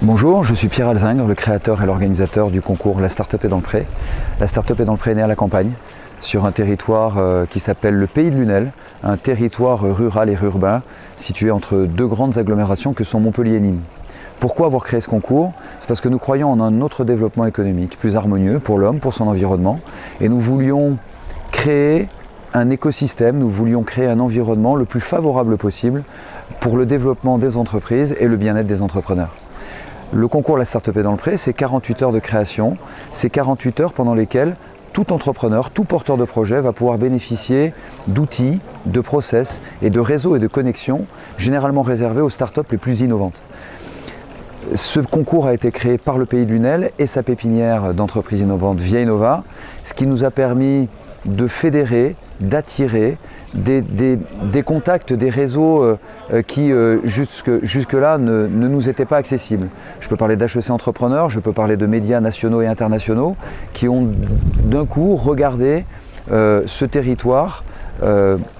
Bonjour, je suis Pierre Alzingre, le créateur et l'organisateur du concours La Start-up est dans le pré. La Start-up est dans le pré est née à la campagne, sur un territoire qui s'appelle le Pays de Lunel, un territoire rural et urbain situé entre deux grandes agglomérations que sont Montpellier et Nîmes. Pourquoi avoir créé ce concours? C'est parce que nous croyons en un autre développement économique, plus harmonieux pour l'homme, pour son environnement, et nous voulions créer un écosystème, nous voulions créer un environnement le plus favorable possible pour le développement des entreprises et le bien-être des entrepreneurs. Le concours La Start-up est dans le pré, c'est 48 heures de création, c'est 48 heures pendant lesquelles tout entrepreneur, tout porteur de projet va pouvoir bénéficier d'outils, de process et de réseaux et de connexions généralement réservés aux startups les plus innovantes. Ce concours a été créé par le Pays de Lunel et sa pépinière d'entreprises innovantes Via Innova, ce qui nous a permis de fédérer, d'attirer des contacts, des réseaux qui jusque-là ne nous étaient pas accessibles. Je peux parler d'HEC Entrepreneurs, je peux parler de médias nationaux et internationaux qui ont d'un coup regardé ce territoire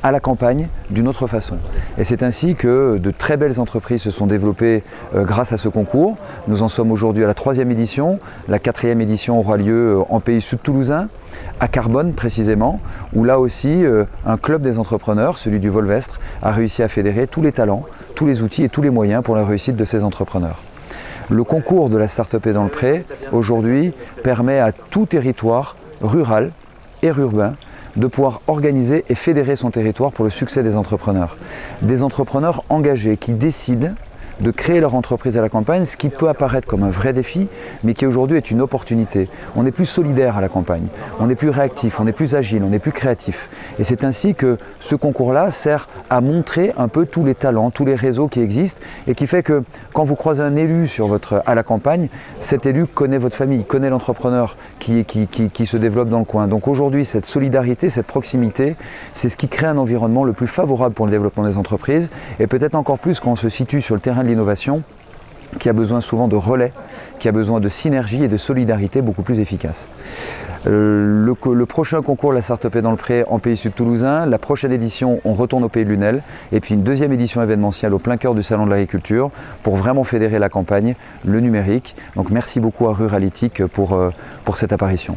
à la campagne d'une autre façon. Et c'est ainsi que de très belles entreprises se sont développées grâce à ce concours. Nous en sommes aujourd'hui à la 3e édition. La 4e édition aura lieu en Pays Sud Toulousain, à Carbone précisément, où là aussi un club des entrepreneurs, celui du Volvestre, a réussi à fédérer tous les talents, tous les outils et tous les moyens pour la réussite de ces entrepreneurs. Le concours de la Start-up est dans le pré, aujourd'hui, permet à tout territoire rural et urbain de pouvoir organiser et fédérer son territoire pour le succès des entrepreneurs. Des entrepreneurs engagés qui décident de créer leur entreprise à la campagne, ce qui peut apparaître comme un vrai défi, mais qui aujourd'hui est une opportunité. On est plus solidaire à la campagne, on est plus réactif, on est plus agile, on est plus créatif. Et c'est ainsi que ce concours-là sert à montrer un peu tous les talents, tous les réseaux qui existent, et qui fait que quand vous croisez un élu à la campagne, cet élu connaît votre famille, connaît l'entrepreneur qui se développe dans le coin. Donc aujourd'hui, cette solidarité, cette proximité, c'est ce qui crée un environnement le plus favorable pour le développement des entreprises, et peut-être encore plus quand on se situe sur le terrain de l'innovation, qui a besoin souvent de relais, qui a besoin de synergie et de solidarité beaucoup plus efficace. Le prochain concours La Start-up est dans le pré en Pays Sud Toulousain, la prochaine édition on retourne au Pays de Lunel, et puis une 2e édition événementielle au plein cœur du Salon de l'Agriculture pour vraiment fédérer la campagne, le numérique. Donc merci beaucoup à Ruralytic pour cette apparition.